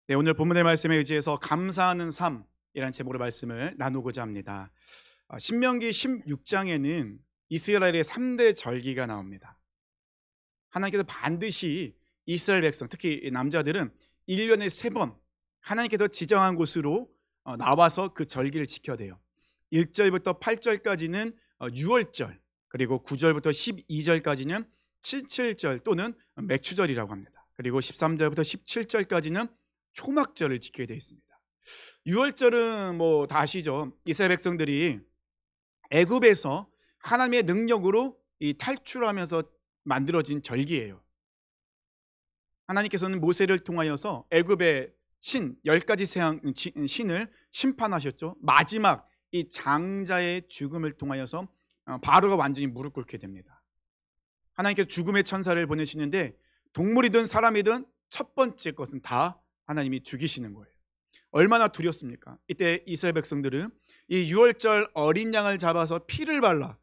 네, 오늘 본문의 말씀에 의지해서 감사하는 삶이라는 제목으로 말씀을 나누고자 합니다. 신명기 16장에는 이스라엘의 3대 절기가 나옵니다. 하나님께서 반드시 이스라엘 백성, 특히 남자들은 1년에 3번 하나님께서 지정한 곳으로 나와서 그 절기를 지켜야 돼요. 1절부터 8절까지는 유월절, 그리고 9절부터 12절까지는 칠칠절 또는 맥추절이라고 합니다. 그리고 13절부터 17절까지는 초막절을 지키게 되어 있습니다. 유월절은 뭐 다 아시죠? 이스라엘 백성들이 애굽에서 하나님의 능력으로 이 탈출하면서 만들어진 절기예요. 하나님께서는 모세를 통하여서 애굽의 신 10가지 신을 심판하셨죠. 마지막 이 장자의 죽음을 통하여서 바로가 완전히 무릎 꿇게 됩니다. 하나님께서 죽음의 천사를 보내시는데 동물이든 사람이든 첫 번째 것은 다 하나님이 죽이시는 거예요. 얼마나 두렵습니까? 이때 이스라엘 백성들은 이 유월절 어린 양을 잡아서 피를 발라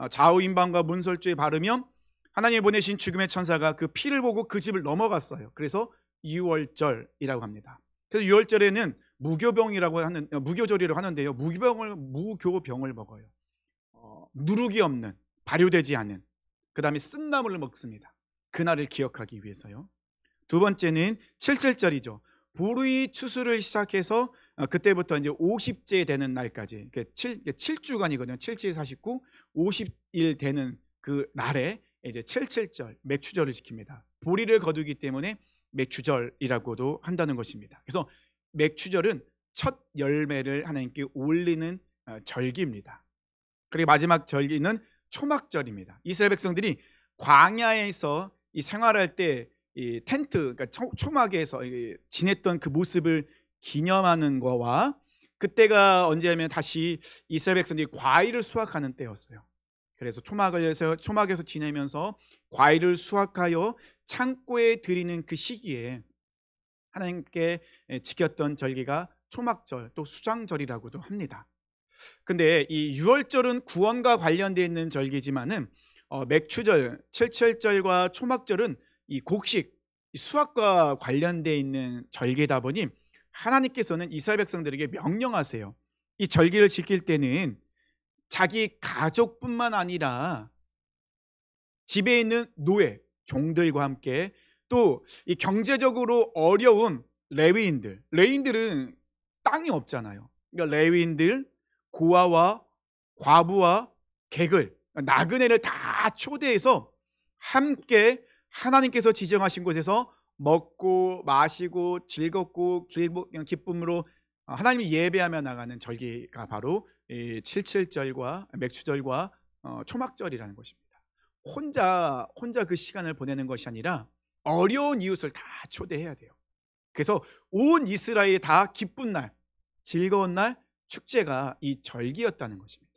좌우 임방과 문설주에 바르면 하나님이 보내신 죽음의 천사가 그 피를 보고 그 집을 넘어갔어요. 그래서 유월절이라고 합니다. 그래서 유월절에는 무교절이라고 하는데요. 무교병을 먹어요. 누룩이 없는, 발효되지 않은, 그 다음에 쓴나물을 먹습니다. 그날을 기억하기 위해서요. 두 번째는 칠칠절이죠. 보리 추수를 시작해서 그때부터 이제 50째 되는 날까지, 7주간이거든요. 77, 49, 50일 되는 그 날에 이제 칠칠절, 맥추절을 지킵니다. 보리를 거두기 때문에 맥추절이라고도 한다는 것입니다. 그래서 맥추절은 첫 열매를 하나님께 올리는 절기입니다. 그리고 마지막 절기는 초막절입니다. 이스라엘 백성들이 광야에서 이 생활할 때 이 텐트, 그러니까 초막에서 지냈던 그 모습을 기념하는 거와, 그때가 언제냐면 다시 이스라엘 백성들이 과일을 수확하는 때였어요. 그래서 초막에서 지내면서 과일을 수확하여 창고에 드리는 그 시기에 하나님께 지켰던 절기가 초막절, 또 수장절이라고도 합니다. 근데 이 유월절은 구원과 관련되어 있는 절기지만은 맥추절, 칠칠절과 초막절은 이 곡식, 수확과 관련되어 있는 절기다 보니 하나님께서는 이스라엘 백성들에게 명령하세요. 이 절기를 지킬 때는 자기 가족뿐만 아니라 집에 있는 노예, 종들과 함께 또 이 경제적으로 어려운 레위인들은 땅이 없잖아요. 그러니까 레위인들, 고아와 과부와 객을, 나그네를 다 초대해서 함께 하나님께서 지정하신 곳에서 먹고 마시고 즐겁고 기쁨으로 하나님이 예배하며 나가는 절기가 바로 칠칠절과 맥추절과 초막절이라는 것입니다. 혼자 그 시간을 보내는 것이 아니라 어려운 이웃을 다 초대해야 돼요. 그래서 온 이스라엘이 다 기쁜 날, 즐거운 날, 축제가 이 절기였다는 것입니다.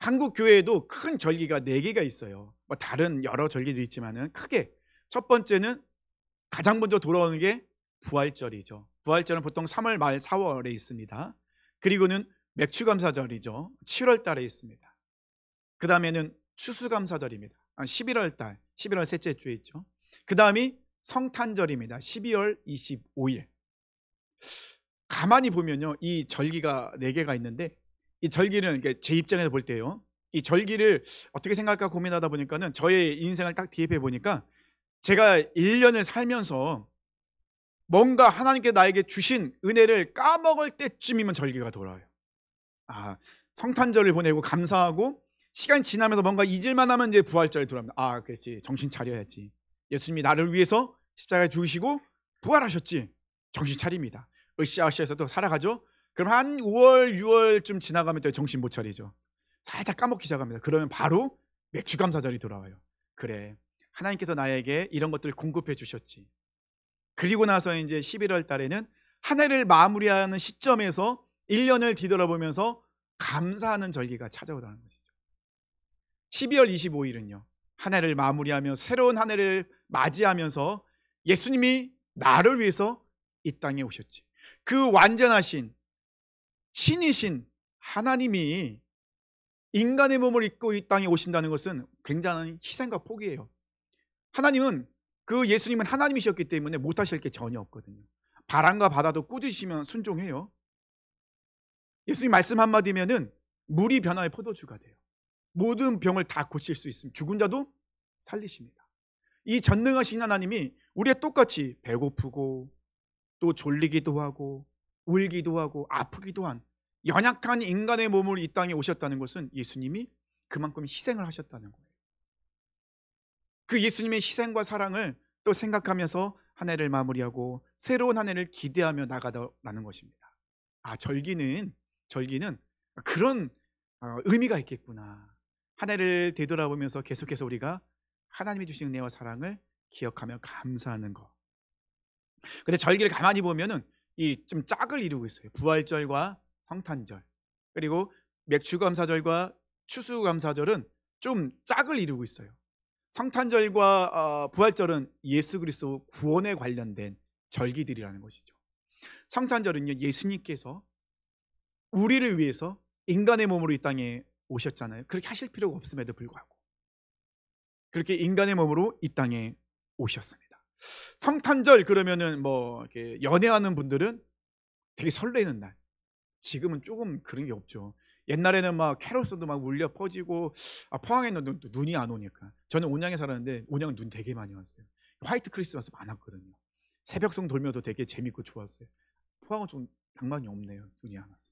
한국 교회에도 큰 절기가 4개가 있어요. 뭐 다른 여러 절기도 있지만은 크게 첫 번째는 가장 먼저 돌아오는 게 부활절이죠. 부활절은 보통 3월 말 4월에 있습니다. 그리고는 맥추감사절이죠. 7월 달에 있습니다. 그 다음에는 추수감사절입니다. 11월 달, 11월 셋째 주에 있죠. 그 다음이 성탄절입니다. 12월 25일. 가만히 보면요, 이 절기가 4개가 있는데, 이 절기는 제 입장에서 볼 때요, 이 절기를 어떻게 생각할까 고민하다 보니까는 저의 인생을 딱 대입해 보니까 제가 1년을 살면서 뭔가 하나님께 나에게 주신 은혜를 까먹을 때쯤이면 절기가 돌아와요. 성탄절을 보내고 감사하고 시간이 지나면서 뭔가 잊을만 하면 이제 부활절이 돌아옵니다. 그렇지, 정신 차려야지. 예수님이 나를 위해서 십자가에 죽으시고 부활하셨지. 정신 차립니다. 으쌰으쌰해서도 살아가죠. 그럼 한 5월, 6월쯤 지나가면 또 정신 못 차리죠. 살짝 까먹기 시작합니다. 그러면 바로 맥주감사절이 돌아와요. 그래, 하나님께서 나에게 이런 것들을 공급해 주셨지. 그리고 나서 이제 11월 달에는 한 해를 마무리하는 시점에서 1년을 뒤돌아보면서 감사하는 절기가 찾아오라는 것이죠. 12월 25일은요, 한 해를 마무리하며 새로운 한 해를 맞이하면서 예수님이 나를 위해서 이 땅에 오셨지. 그 완전하신 신이신 하나님이 인간의 몸을 입고 이 땅에 오신다는 것은 굉장한 희생과 포기예요. 하나님은, 그 예수님은 하나님이셨기 때문에 못하실 게 전혀 없거든요. 바람과 바다도 꾸짖으면 순종해요. 예수님 말씀 한마디면은 물이 변화의 포도주가 돼요. 모든 병을 다 고칠 수 있습니다. 죽은 자도 살리십니다. 이 전능하신 하나님이 우리의 똑같이 배고프고 또 졸리기도 하고 울기도 하고 아프기도 한 연약한 인간의 몸을 이 땅에 오셨다는 것은 예수님이 그만큼 희생을 하셨다는 거예요. 그 예수님의 희생과 사랑을 또 생각하면서 한 해를 마무리하고 새로운 한 해를 기대하며 나가라는 것입니다. 절기는 그런 의미가 있겠구나. 한 해를 되돌아보면서 계속해서 우리가 하나님이 주신 은혜와 사랑을 기억하며 감사하는 것. 근데 절기를 가만히 보면은 이 좀 짝을 이루고 있어요. 부활절과 성탄절, 그리고 맥주감사절과 추수감사절은 좀 짝을 이루고 있어요. 성탄절과 부활절은 예수 그리스도 구원에 관련된 절기들이라는 것이죠. 성탄절은요, 예수님께서 우리를 위해서 인간의 몸으로 이 땅에 오셨잖아요. 그렇게 하실 필요가 없음에도 불구하고 그렇게 인간의 몸으로 이 땅에 오셨습니다. 성탄절 그러면은 뭐 이렇게 연애하는 분들은 되게 설레는 날. 지금은 조금 그런 게 없죠. 옛날에는 막 캐롤송도 막 울려 퍼지고, 포항에는 눈이 안 오니까. 저는 온양에 살았는데 온양은 눈 되게 많이 왔어요. 화이트 크리스마스 많았거든요. 새벽송 돌면도 되게 재밌고 좋았어요. 포항은 좀 낭만이 없네요. 눈이 안 와서.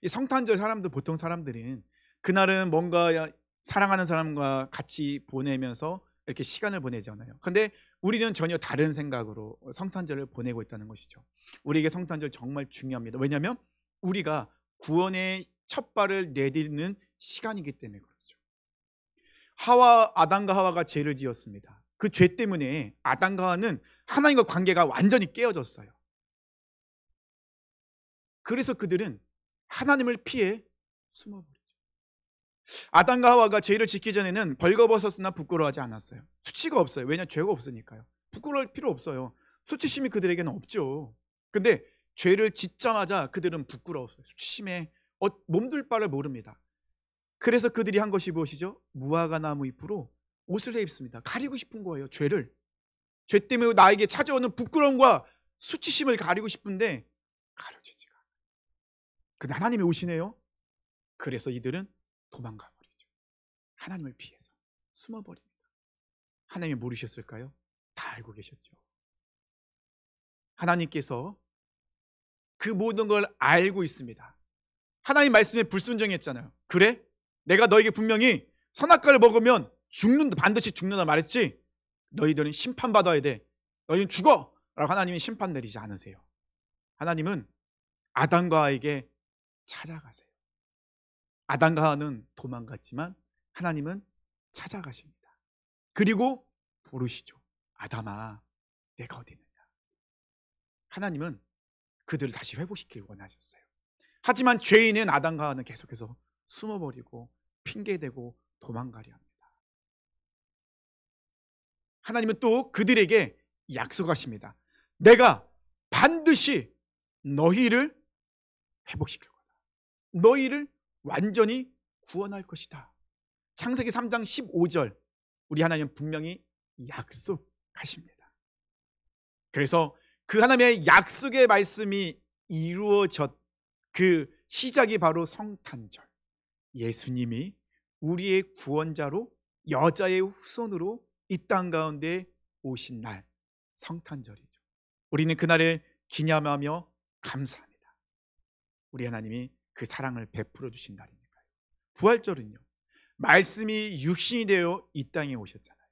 이 성탄절 사람들, 보통 사람들은 그날은 뭔가 사랑하는 사람과 같이 보내면서 이렇게 시간을 보내잖아요. 근데 우리는 전혀 다른 생각으로 성탄절을 보내고 있다는 것이죠. 우리에게 성탄절 정말 중요합니다. 왜냐하면 우리가 구원의 첫 발을 내딛는 시간이기 때문에 그렇죠. 아담과 하와가 죄를 지었습니다. 그 죄 때문에 아담과 하와는 하나님과 관계가 완전히 깨어졌어요. 그래서 그들은 하나님을 피해 숨어버리죠. 아담과 하와가 죄를 짓기 전에는 벌거벗었으나 부끄러워하지 않았어요. 수치가 없어요. 왜냐? 죄가 없으니까요. 부끄러울 필요 없어요. 수치심이 그들에게는 없죠. 근데 죄를 짓자마자 그들은 부끄러웠어요. 수치심에 몸둘 바를 모릅니다. 그래서 그들이 한 것이 무엇이죠? 무화과 나무 잎으로 옷을 입습니다. 가리고 싶은 거예요. 죄 때문에 나에게 찾아오는 부끄러움과 수치심을 가리고 싶은데 가려지지가 않아요. 근데 하나님이 오시네요. 그래서 이들은 도망가 버리죠. 하나님을 피해서 숨어버립니다. 하나님이 모르셨을까요? 다 알고 계셨죠. 하나님께서 그 모든 걸 알고 있습니다. 하나님 말씀에 불순종했잖아요. 그래? 내가 너에게 분명히 선악과를 먹으면 반드시 죽는다 말했지? 너희들은 심판받아야 돼. 너희는 죽어! 라고 하나님이 심판 내리지 않으세요. 하나님은 아담과 하와에게 찾아가세요. 아담과 하와는 도망갔지만 하나님은 찾아가십니다. 그리고 부르시죠. 아담아, 내가 어디 있느냐. 하나님은 그들을 다시 회복시키길 원하셨어요. 하지만 죄인은 아담과 하와는 계속해서 숨어버리고 핑계대고 도망가려 합니다. 하나님은 또 그들에게 약속하십니다. 내가 반드시 너희를 회복시킬 거다. 너희를 완전히 구원할 것이다. 창세기 3장 15절 우리 하나님은 분명히 약속하십니다. 그래서 그 하나님의 약속의 말씀이 이루어졌 그 시작이 바로 성탄절. 예수님이 우리의 구원자로 여자의 후손으로 이 땅 가운데 오신 날, 성탄절이죠. 우리는 그날을 기념하며 감사합니다. 우리 하나님이 그 사랑을 베풀어 주신 날이니까요. 부활절은요, 말씀이 육신이 되어 이 땅에 오셨잖아요.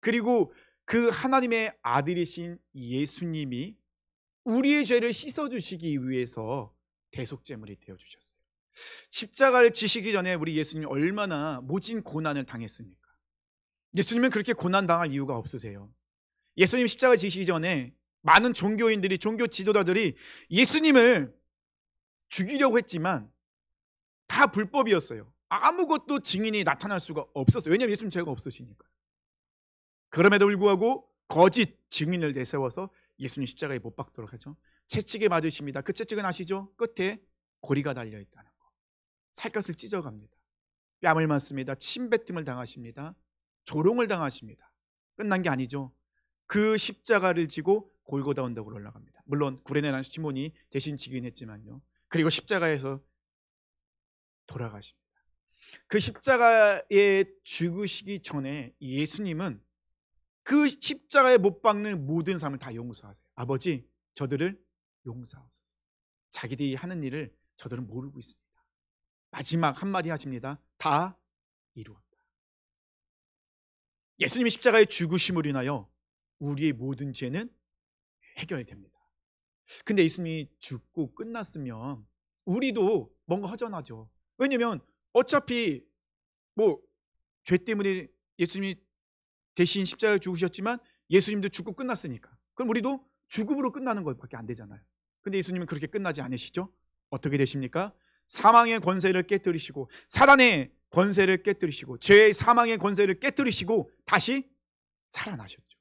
그리고 그 하나님의 아들이신 예수님이 우리의 죄를 씻어주시기 위해서 대속제물이 되어주셨어요. 십자가를 지시기 전에 우리 예수님이 얼마나 모진 고난을 당했습니까? 예수님은 그렇게 고난당할 이유가 없으세요. 예수님 십자가 지시기 전에 많은 종교인들이, 종교 지도자들이 예수님을 죽이려고 했지만 다 불법이었어요. 아무것도 증인이 나타날 수가 없었어요. 왜냐하면 예수님 죄가 없으시니까. 그럼에도 불구하고 거짓 증인을 내세워서 예수님 십자가에 못 박도록 하죠. 채찍에 맞으십니다. 그 채찍은 아시죠? 끝에 고리가 달려있다는 거. 살갗을 찢어갑니다. 뺨을 맞습니다. 침뱉음을 당하십니다. 조롱을 당하십니다. 끝난 게 아니죠. 그 십자가를 지고 골고다 언덕으로 올라갑니다. 물론 구레네라는 시몬이 대신 지긴 했지만요. 그리고 십자가에서 돌아가십니다. 그 십자가에 죽으시기 전에 예수님은 그 십자가에 못 박는 모든 삶을 다 용서하세요. 아버지, 저들을 용서하소서. 자기들이 하는 일을 저들은 모르고 있습니다. 마지막 한마디 하십니다. 다 이루었다. 예수님이 십자가에 죽으심으로 인하여 우리의 모든 죄는 해결됩니다. 근데 예수님이 죽고 끝났으면 우리도 뭔가 허전하죠. 왜냐면 어차피 죄 때문에 예수님이 대신 십자가에 죽으셨지만 예수님도 죽고 끝났으니까 그럼 우리도 죽음으로 끝나는 것밖에 안 되잖아요. 근데 예수님은 그렇게 끝나지 않으시죠? 어떻게 되십니까? 사망의 권세를 깨뜨리시고 사단의 권세를 깨뜨리시고 죄의 사망의 권세를 깨뜨리시고 다시 살아나셨죠.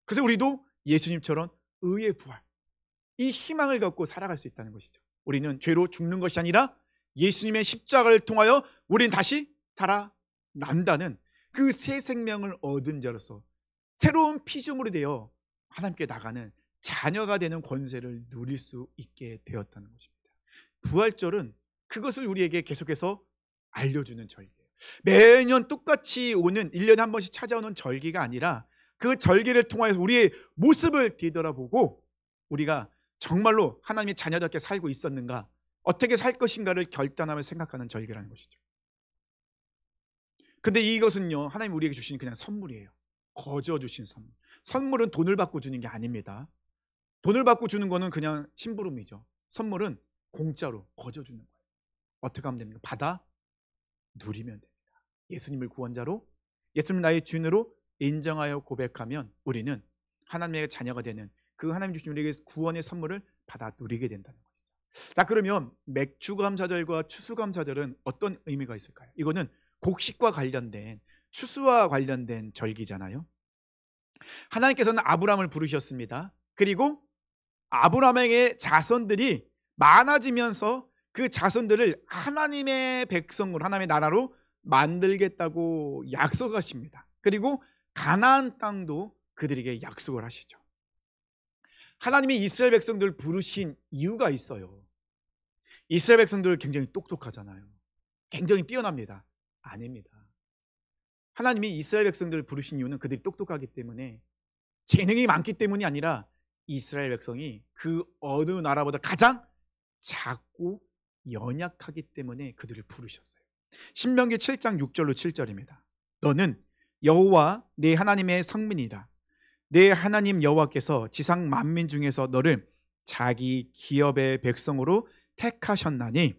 그래서 우리도 예수님처럼 의의 부활, 이 희망을 갖고 살아갈 수 있다는 것이죠. 우리는 죄로 죽는 것이 아니라 예수님의 십자가를 통하여 우리는 다시 살아난다는 그 새 생명을 얻은 자로서 새로운 피조물이 되어 하나님께 나가는 자녀가 되는 권세를 누릴 수 있게 되었다는 것입니다. 부활절은 그것을 우리에게 계속해서 알려주는 절기예요. 매년 똑같이 오는 1년에 한 번씩 찾아오는 절기가 아니라 그 절기를 통하여서 우리의 모습을 뒤돌아보고 우리가 정말로 하나님의 자녀답게 살고 있었는가, 어떻게 살 것인가를 결단하며 생각하는 절기라는 것이죠. 근데 이것은요, 하나님 우리에게 주신 그냥 선물이에요. 거저 주신 선물. 선물은 돈을 받고 주는 게 아닙니다. 돈을 받고 주는 거는 그냥 심부름이죠. 선물은 공짜로 거저 주는 거예요. 어떻게 하면 됩니까? 받아 누리면 됩니다. 예수님을 구원자로, 예수님을 나의 주인으로 인정하여 고백하면 우리는 하나님의 자녀가 되는 그 하나님 주신 우리에게 구원의 선물을 받아 누리게 된다는 것이죠. 자, 그러면 맥추감사절과 추수감사절은 어떤 의미가 있을까요? 이거는 곡식과 관련된, 추수와 관련된 절기잖아요. 하나님께서는 아브라함을 부르셨습니다. 그리고 아브라함에게 자손들이 많아지면서 그 자손들을 하나님의 백성으로, 하나님의 나라로 만들겠다고 약속하십니다. 그리고 가나안 땅도 그들에게 약속을 하시죠. 하나님이 이스라엘 백성들을 부르신 이유가 있어요. 이스라엘 백성들 굉장히 똑똑하잖아요. 굉장히 뛰어납니다. 아닙니다. 하나님이 이스라엘 백성들을 부르신 이유는 그들이 똑똑하기 때문에, 재능이 많기 때문이 아니라 이스라엘 백성이 그 어느 나라보다 가장 작고 연약하기 때문에 그들을 부르셨어요. 신명기 7장 6절로 7절입니다. 너는 여호와 내 하나님의 성민이라. 내 하나님 여호와께서 지상 만민 중에서 너를 자기 기업의 백성으로 택하셨나니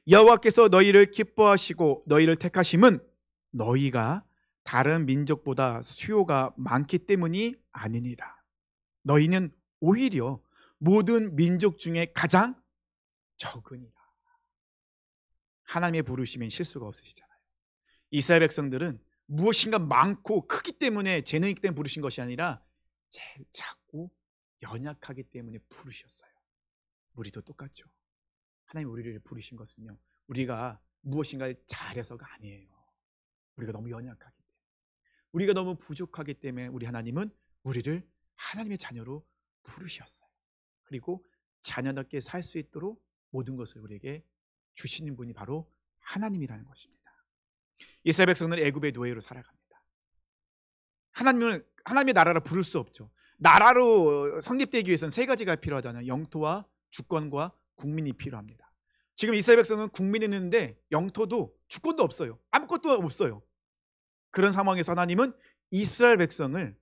여호와께서 너희를 기뻐하시고 너희를 택하심은 너희가 다른 민족보다 수요가 많기 때문이 아니니라. 너희는 오히려 모든 민족 중에 가장 적으니라. 하나님의 부르심엔 실수가 없으시잖아요. 이스라엘 백성들은 무엇인가 많고 크기 때문에, 재능이 있기 때문에 부르신 것이 아니라 제일 작고 연약하기 때문에 부르셨어요. 우리도 똑같죠. 하나님 우리를 부르신 것은요, 우리가 무엇인가를 잘해서가 아니에요. 우리가 너무 연약하기 때문에, 우리가 너무 부족하기 때문에 우리 하나님은 우리를 하나님의 자녀로 부르셨어요. 그리고 자녀답게 살 수 있도록 모든 것을 우리에게 주시는 분이 바로 하나님이라는 것입니다. 이스라엘 백성은 애굽의 노예로 살아갑니다. 하나님의 나라라 부를 수 없죠. 나라로 성립되기 위해서는 세 가지가 필요하잖아요. 영토와 주권과 국민이 필요합니다. 지금 이스라엘 백성은 국민이 있는데 영토도 주권도 없어요. 아무것도 없어요. 그런 상황에서 하나님은 이스라엘 백성을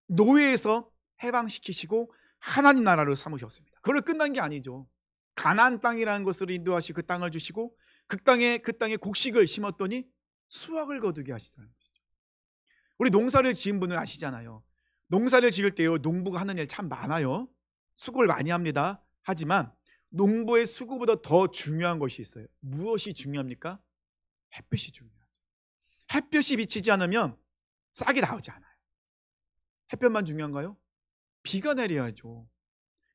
노예에서 해방시키시고 하나님 나라로 삼으셨습니다. 그걸 끝난 게 아니죠. 가나안 땅이라는 것을 인도하시고 그 땅을 주시고 그 땅에 곡식을 심었더니 수확을 거두게 하시다는 것이죠. 우리 농사를 지은 분은 아시잖아요. 농사를 지을 때요, 농부가 하는 일 참 많아요. 수고를 많이 합니다. 하지만 농부의 수고보다 더 중요한 것이 있어요. 무엇이 중요합니까? 햇빛이 중요하죠. 햇볕이 비치지 않으면 싹이 나오지 않아요. 햇볕만 중요한가요? 비가 내려야죠.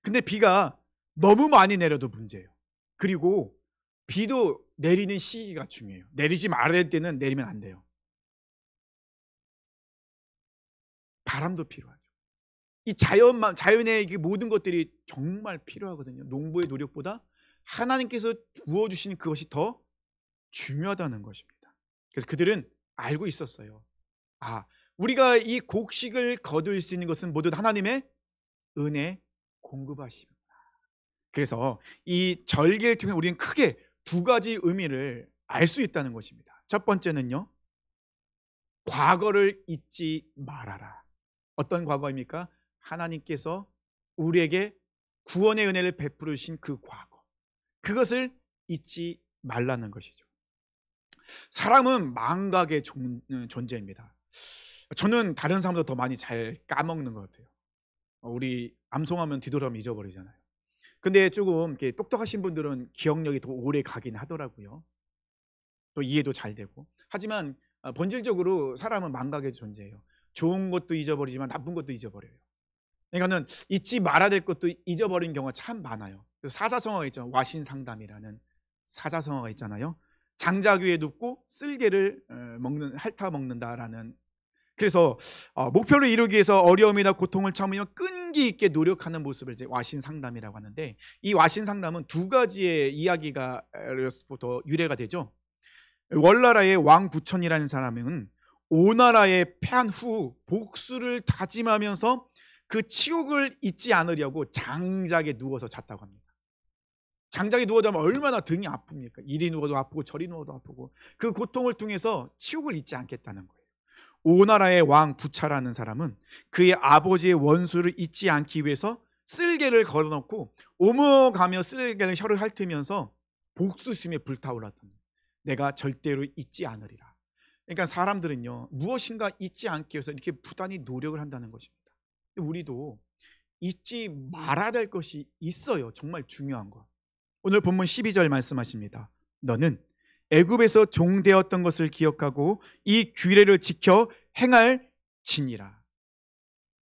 근데 비가 너무 많이 내려도 문제예요. 그리고 비도 내리는 시기가 중요해요. 내리지 말아야 될 때는 내리면 안 돼요. 바람도 필요하죠. 이 자연의 이 모든 것들이 정말 필요하거든요. 농부의 노력보다 하나님께서 부어주신 그것이 더 중요하다는 것입니다. 그래서 그들은 알고 있었어요. 아, 우리가 이 곡식을 거둘 수 있는 것은 모두 하나님의 은혜 공급하심이구나. 그래서 이 절개를 통해 우리는 크게 두 가지 의미를 알 수 있다는 것입니다. 첫 번째는요, 과거를 잊지 말아라. 어떤 과거입니까? 하나님께서 우리에게 구원의 은혜를 베푸신 그 과거, 그것을 잊지 말라는 것이죠. 사람은 망각의 존재입니다. 저는 다른 사람보다 더 많이 잘 까먹는 것 같아요. 우리 암송하면 뒤돌아보면 잊어버리잖아요. 근데 조금 이렇게 똑똑하신 분들은 기억력이 더 오래 가긴 하더라고요. 또 이해도 잘 되고. 하지만 본질적으로 사람은 망각의 존재예요. 좋은 것도 잊어버리지만 나쁜 것도 잊어버려요. 그러니까는 잊지 말아야 될 것도 잊어버린 경우가 참 많아요. 그래서 사자성어가 있죠. 와신상담이라는 사자성어가 있잖아요. 장작 위에 눕고 쓸개를 핥아 먹는다라는. 그래서 목표를 이루기 위해서 어려움이나 고통을 참으며 끈기 있게 노력하는 모습을 이제 와신상담이라고 하는데, 이 와신상담은 두 가지의 이야기가부터 유래가 되죠. 월나라의 왕 부천이라는 사람은 오나라에 패한 후 복수를 다짐하면서 그 치욕을 잊지 않으려고 장작에 누워서 잤다고 합니다. 장작에 누워 자면 얼마나 등이 아픕니까? 이리 누워도 아프고 저리 누워도 아프고, 그 고통을 통해서 치욕을 잊지 않겠다는 거예요. 오나라의 왕 부차라는 사람은 그의 아버지의 원수를 잊지 않기 위해서 쓸개를 걸어놓고 오목하며 쓸개를 혀를 핥으면서 복수심에 불타올랐던, 내가 절대로 잊지 않으리라. 그러니까 사람들은요, 무엇인가 잊지 않기 위해서 이렇게 부단히 노력을 한다는 것입니다. 우리도 잊지 말아야 될 것이 있어요. 정말 중요한 것. 오늘 본문 12절 말씀하십니다. 너는 애굽에서 종되었던 것을 기억하고 이 규례를 지켜 행할지니라.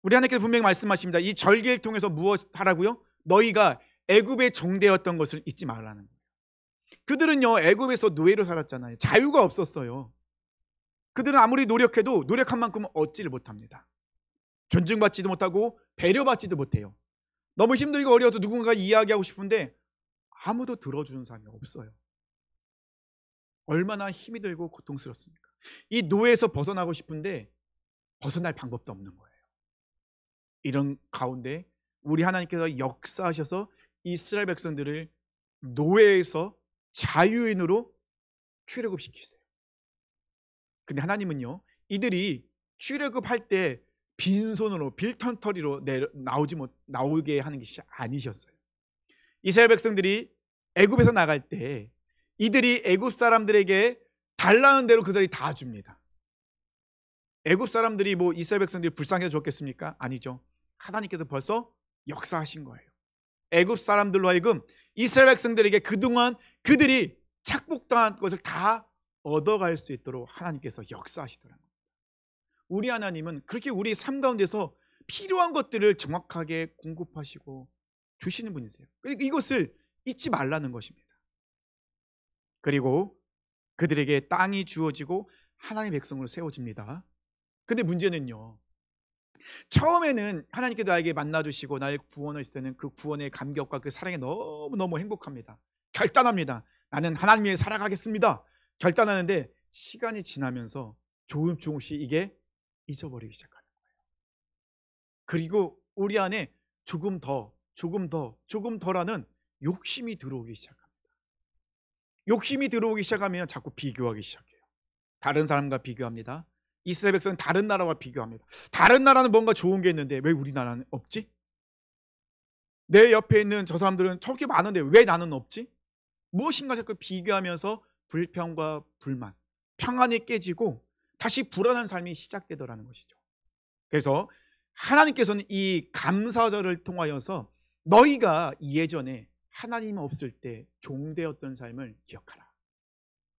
우리 하나님께서 분명히 말씀하십니다. 이 절기를 통해서 무엇 하라고요? 너희가 애굽에 종되었던 것을 잊지 말라는 거예요. 그들은요, 애굽에서 노예로 살았잖아요. 자유가 없었어요. 그들은 아무리 노력해도 노력한 만큼은 얻지를 못합니다. 존중받지도 못하고 배려받지도 못해요. 너무 힘들고 어려워서 누군가 이야기하고 싶은데 아무도 들어주는 사람이 없어요. 얼마나 힘이 들고 고통스럽습니까? 이 노예에서 벗어나고 싶은데 벗어날 방법도 없는 거예요. 이런 가운데 우리 하나님께서 역사하셔서 이스라엘 백성들을 노예에서 자유인으로 출애굽시키세요. 근데 하나님은요, 이들이 출애굽할 때 빈손으로 빌턴터리로 나오게 하는 것이 아니셨어요. 이스라엘 백성들이 애굽에서 나갈 때 이들이 애굽 사람들에게 달라는 대로 그들이 다 줍니다. 애굽 사람들이 뭐 이스라엘 백성들이 불쌍해서 줬겠습니까? 아니죠. 하나님께서 벌써 역사하신 거예요. 애굽 사람들로 하여금 이스라엘 백성들에게 그동안 그들이 착복당한 것을 다 얻어갈 수 있도록 하나님께서 역사하시더라고요. 우리 하나님은 그렇게 우리 삶 가운데서 필요한 것들을 정확하게 공급하시고 주시는 분이세요. 그러니까 이것을 잊지 말라는 것입니다. 그리고 그들에게 땅이 주어지고 하나님의 백성으로 세워집니다. 근데 문제는요, 처음에는 하나님께서 나에게 만나주시고 나를 구원하실 때는 그 구원의 감격과 그 사랑에 너무너무 행복합니다. 결단합니다. 나는 하나님 위해 살아가겠습니다. 결단하는데 시간이 지나면서 조금씩 이게 잊어버리기 시작하는 거예요. 그리고 우리 안에 조금 더라는 욕심이 들어오기 시작합니다. 욕심이 들어오기 시작하면 자꾸 비교하기 시작해요. 다른 사람과 비교합니다. 이스라엘 백성은 다른 나라와 비교합니다. 다른 나라는 뭔가 좋은 게 있는데 왜 우리나라는 없지? 내 옆에 있는 저 사람들은 저렇게 많은데 왜 나는 없지? 무엇인가 자꾸 비교하면서 불평과 불만, 평안이 깨지고 다시 불안한 삶이 시작되더라는 것이죠. 그래서 하나님께서는 이 감사절을 통하여서 너희가 예전에 하나님 없을 때 종되었던 삶을 기억하라.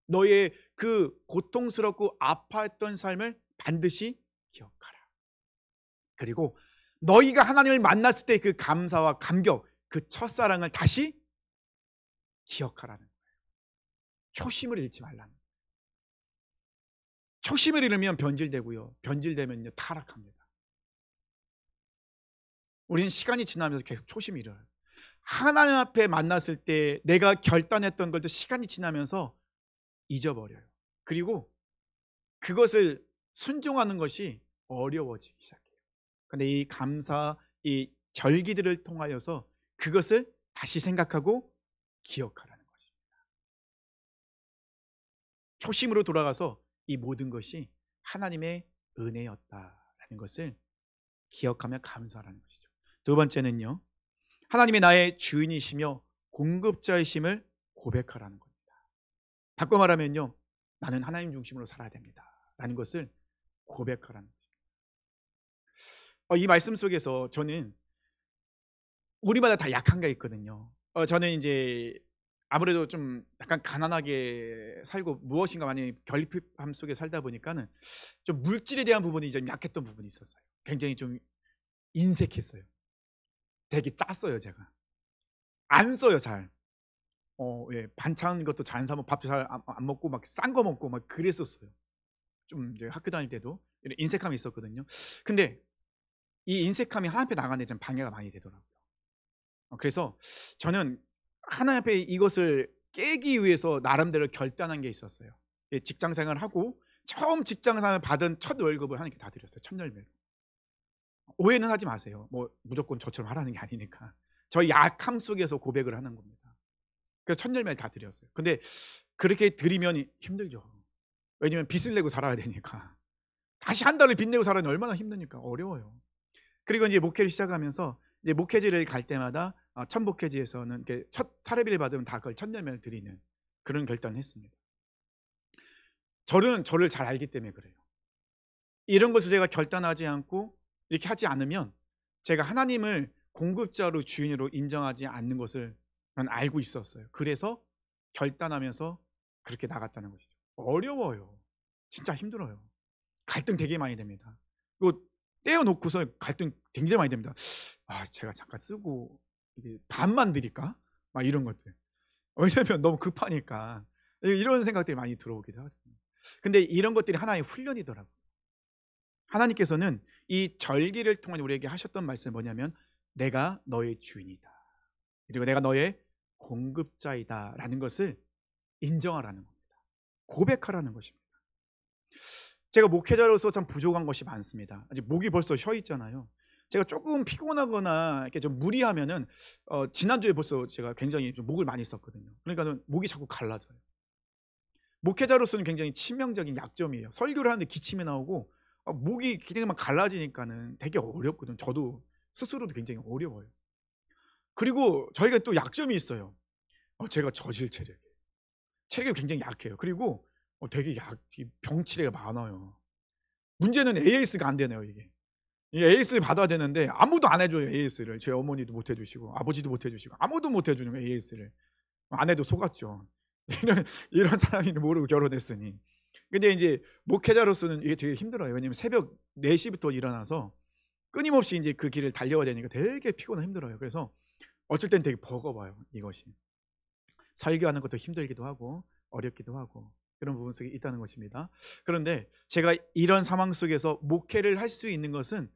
너의 그 고통스럽고 아파했던 삶을 반드시 기억하라. 그리고 너희가 하나님을 만났을 때 그 감사와 감격, 그 첫사랑을 다시 기억하라는 거예요. 초심을 잃지 말라는 거예요. 초심을 잃으면 변질되고요. 변질되면요 타락합니다. 우리는 시간이 지나면서 계속 초심이 잃어요. 하나님 앞에 만났을 때 내가 결단했던 것도 시간이 지나면서 잊어버려요. 그리고 그것을 순종하는 것이 어려워지기 시작해요. 근데 이 감사, 이 절기들을 통하여서 그것을 다시 생각하고 기억하라는 것입니다. 초심으로 돌아가서 이 모든 것이 하나님의 은혜였다라는 것을 기억하며 감사하라는 것이죠. 두 번째는요, 하나님이 나의 주인이시며 공급자이심을 고백하라는 겁니다. 바꿔 말하면요, 나는 하나님 중심으로 살아야 됩니다 라는 것을 고백하라는 것입니다. 이 말씀 속에서 저는 우리마다 다 약한 게 있거든요. 저는 이제 아무래도 좀 약간 가난하게 살고 무엇인가 많이 결핍함 속에 살다 보니까는 좀 물질에 대한 부분이 좀 약했던 부분이 있었어요. 굉장히 좀 인색했어요. 되게 짰어요. 제가 안 써요 잘. 예, 반찬 것도 잘 안 사면 밥도 잘 안 먹고 막 싼 거 먹고 막 그랬었어요. 좀 이제 학교 다닐 때도 이런 인색함이 있었거든요. 근데 이 인색함이 하나님 앞에 나가는 데 좀 방해가 많이 되더라고요. 그래서 저는 하나님 앞에 이것을 깨기 위해서 나름대로 결단한 게 있었어요. 예, 직장 생활을 하고 처음 직장 생활을 받은 첫 월급을 하나님께 다 드렸어요. 첫 열매로. 오해는 하지 마세요. 뭐 무조건 저처럼 하라는 게 아니니까. 저희 약함 속에서 고백을 하는 겁니다. 그래서 첫 열매를 다 드렸어요. 근데 그렇게 드리면 힘들죠. 왜냐면 빚을 내고 살아야 되니까. 다시 한 달을 빚 내고 살아야 얼마나 힘드니까 어려워요. 그리고 이제 목회를 시작하면서 이제 목회지를 갈 때마다 첫 목회지에서는 첫 사례비를 받으면 다 그걸 첫 열매를 드리는 그런 결단을 했습니다. 저를 잘 알기 때문에 그래요. 이런 것을 제가 결단하지 않고 이렇게 하지 않으면 제가 하나님을 공급자로 주인으로 인정하지 않는 것을 난 알고 있었어요. 그래서 결단하면서 그렇게 나갔다는 것이죠. 어려워요. 진짜 힘들어요. 갈등 되게 많이 됩니다. 그리고 떼어놓고서 갈등 굉장히 많이 됩니다. 제가 잠깐 쓰고 이게 반만 드릴까? 막 이런 것들. 왜냐면 너무 급하니까 이런 생각들이 많이 들어오기도 하거든요. 근데 이런 것들이 하나의 훈련이더라고요. 하나님께서는 이 절기를 통해 우리에게 하셨던 말씀이 뭐냐면 내가 너의 주인이다. 그리고 내가 너의 공급자이다 라는 것을 인정하라는 겁니다. 고백하라는 것입니다. 제가 목회자로서 참 부족한 것이 많습니다. 아직 목이 벌써 쉬어 있잖아요. 제가 조금 피곤하거나 이렇게 좀 무리하면은 지난주에 벌써 제가 굉장히 좀 목을 많이 썼거든요. 그러니까 목이 자꾸 갈라져요. 목회자로서는 굉장히 치명적인 약점이에요. 설교를 하는데 기침이 나오고 목이 그냥 막 갈라지니까는 되게 어렵거든요. 저도 스스로도 굉장히 어려워요. 그리고 저희가 또 약점이 있어요. 제가 저질 체력이 굉장히 약해요. 그리고 되게 병치레가 많아요. 문제는 AS가 안 되네요. 이게 AS를 받아야 되는데 아무도 안 해줘요. AS를 제 어머니도 못 해주시고 아버지도 못 해주시고 아무도 못 해주는 거예요. AS를 아내도 속았죠. 이런 사람이 모르고 결혼했으니. 근데 이제 목회자로서는 이게 되게 힘들어요. 왜냐면 새벽 4시부터 일어나서 끊임없이 이제 그 길을 달려야 되니까 되게 피곤하고 힘들어요. 그래서 어쩔 땐 되게 버거워요. 이것이 설교하는 것도 힘들기도 하고 어렵기도 하고 그런 부분 속에 있다는 것입니다. 그런데 제가 이런 상황 속에서 목회를 할 수 있는 것은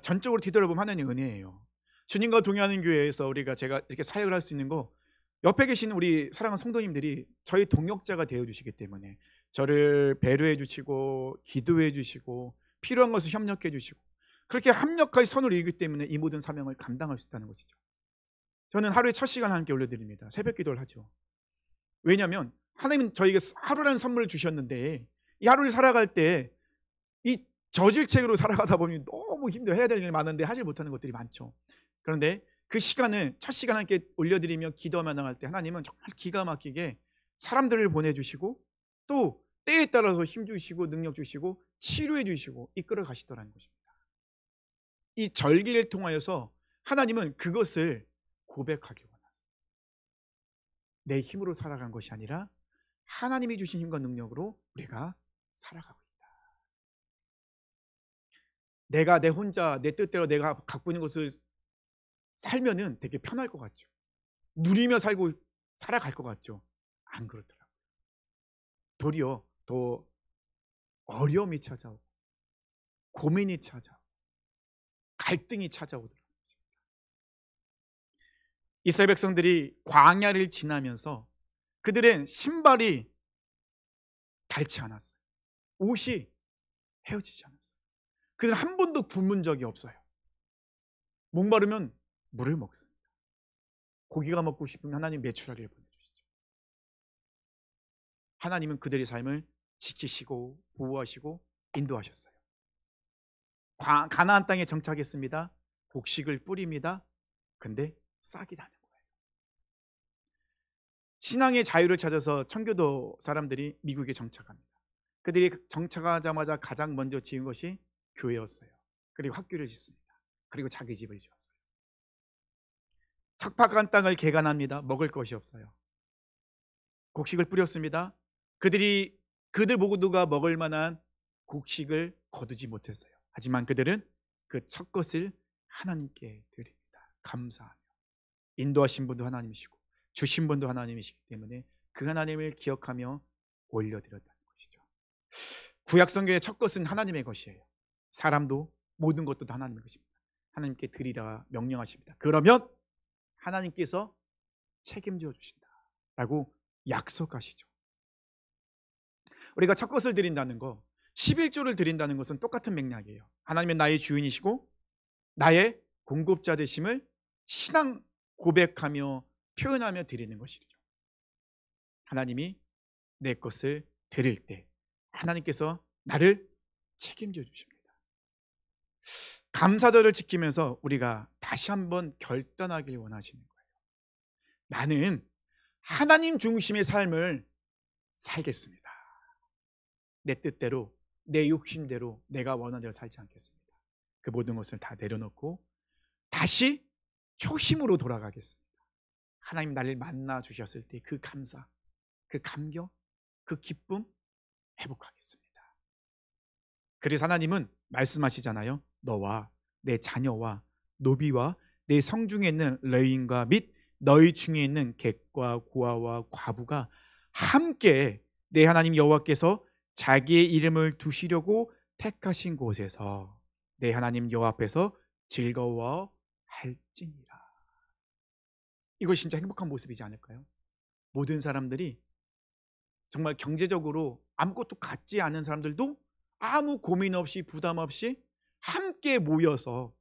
전적으로 뒤돌아보면 하나님의 은혜예요. 주님과 동행하는 교회에서 제가 이렇게 사역을 할 수 있는 거 옆에 계신 우리 사랑하는 성도님들이 저희 동역자가 되어주시기 때문에 저를 배려해 주시고 기도해 주시고 필요한 것을 협력해 주시고 그렇게 합력하여 선을 이루기 때문에 이 모든 사명을 감당할 수 있다는 것이죠. 저는 하루에 첫 시간 함께 올려드립니다. 새벽 기도를 하죠. 왜냐하면 하나님은 저에게 하루라는 선물을 주셨는데 이 하루를 살아갈 때 이 저질책으로 살아가다 보니 너무 힘들어. 해야 될 일이 많은데 하지 못하는 것들이 많죠. 그런데 그 시간을 첫 시간 함께 올려드리며 기도하며 나갈 때 하나님은 정말 기가 막히게 사람들을 보내주시고 또 때에 따라서 힘 주시고 능력 주시고 치료해 주시고 이끌어 가시더라는 것입니다. 이 절기를 통하여서 하나님은 그것을 고백하기 원하세요. 내 힘으로 살아간 것이 아니라 하나님이 주신 힘과 능력으로 우리가 살아가고 있다. 내가 내 혼자 내 뜻대로 내가 갖고 있는 것을 살면은 되게 편할 것 같죠. 누리며 살아갈 것 같죠. 안 그렇더라고요. 도리어 더 어려움이 찾아오고 고민이 찾아오고 갈등이 찾아오더라고요. 이스라엘 백성들이 광야를 지나면서 그들의 신발이 닳지 않았어요. 옷이 헤어지지 않았어요. 그들은 한 번도 굶은 적이 없어요. 목마르면 물을 먹습니다. 고기가 먹고 싶으면 하나님 메추라기를 보내주시죠. 하나님은 그들의 삶을 지키시고 보호하시고 인도하셨어요. 가나안 땅에 정착했습니다. 곡식을 뿌립니다. 근데 싹이 나는 거예요. 신앙의 자유를 찾아서 청교도 사람들이 미국에 정착합니다. 그들이 정착하자마자 가장 먼저 지은 것이 교회였어요. 그리고 학교를 짓습니다. 그리고 자기 집을 지었어요. 척박한 땅을 개간합니다. 먹을 것이 없어요. 곡식을 뿌렸습니다. 그들 모두가 먹을 만한 곡식을 거두지 못했어요. 하지만 그들은 그 첫 것을 하나님께 드립니다. 감사하며. 인도하신 분도 하나님이시고 주신 분도 하나님이시기 때문에 그 하나님을 기억하며 올려드렸다는 것이죠. 구약 성경의 첫 것은 하나님의 것이에요. 사람도 모든 것도 다 하나님의 것입니다. 하나님께 드리라 명령하십니다. 그러면 하나님께서 책임져 주신다라고 약속하시죠. 우리가 첫 것을 드린다는 거, 11조를 드린다는 것은 똑같은 맥락이에요. 하나님은 나의 주인이시고 나의 공급자 되심을 신앙 고백하며 표현하며 드리는 것이죠. 하나님이 내 것을 드릴 때 하나님께서 나를 책임져 주십니다. 감사절을 지키면서 우리가 다시 한번 결단하길 원하시는 거예요. 나는 하나님 중심의 삶을 살겠습니다. 내 뜻대로, 내 욕심대로, 내가 원하는 대로 살지 않겠습니다. 그 모든 것을 다 내려놓고 다시 초심으로 돌아가겠습니다. 하나님 나를 만나 주셨을 때 그 감사, 그 감격, 그 기쁨 회복하겠습니다. 그래서 하나님은 말씀하시잖아요. 너와 내 자녀와 노비와 내 성중에 있는 레위인과 및 너희 중에 있는 객과 고아와 과부가 함께 내 하나님 여호와께서 자기의 이름을 두시려고 택하신 곳에서 내 하나님 여호와 앞에서 즐거워할지니라. 이것이 진짜 행복한 모습이지 않을까요? 모든 사람들이 정말 경제적으로 아무것도 갖지 않은 사람들도 아무 고민 없이 부담 없이 함께 모여서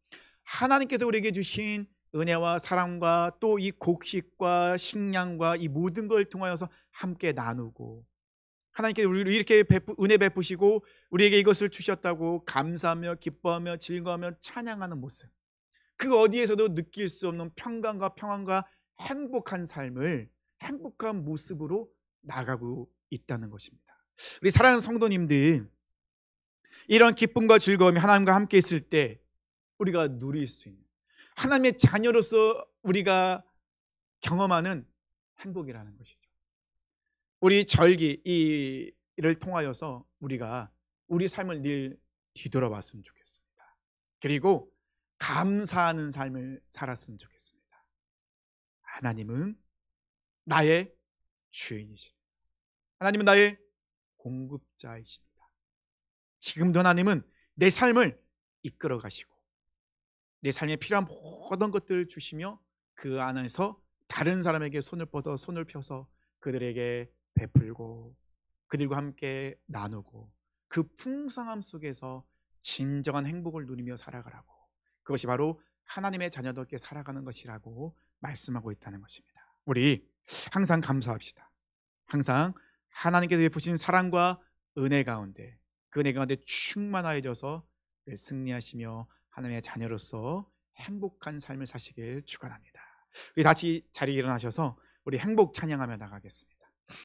하나님께서 우리에게 주신 은혜와 사랑과 또 이 곡식과 식량과 이 모든 걸 통하여서 함께 나누고 하나님께서 우리를 이렇게 은혜 베푸시고 우리에게 이것을 주셨다고 감사하며 기뻐하며 즐거워하며 찬양하는 모습, 그 어디에서도 느낄 수 없는 평강과 평안과 행복한 삶을 행복한 모습으로 나가고 있다는 것입니다. 우리 사랑하는 성도님들, 이런 기쁨과 즐거움이 하나님과 함께 있을 때 우리가 누릴 수 있는 하나님의 자녀로서 우리가 경험하는 행복이라는 것이죠. 우리 절기 이를 통하여서 우리가 우리 삶을 늘 뒤돌아봤으면 좋겠습니다. 그리고 감사하는 삶을 살았으면 좋겠습니다. 하나님은 나의 주인이십니다. 하나님은 나의 공급자이십니다. 지금도 하나님은 내 삶을 이끌어 가시고 내 삶에 필요한 모든 것들을 주시며 그 안에서 다른 사람에게 손을 펴서 그들에게 베풀고 그들과 함께 나누고 그 풍성함 속에서 진정한 행복을 누리며 살아가라고, 그것이 바로 하나님의 자녀들께 살아가는 것이라고 말씀하고 있다는 것입니다. 우리 항상 감사합시다. 항상 하나님께서 베푸신 사랑과 은혜 가운데 그 은혜 가운데 충만하여져서 승리하시며 하나님의 자녀로서 행복한 삶을 사시길 축원합니다. 우리 다시 자리에 일어나셔서 우리 행복 찬양하며 나가겠습니다.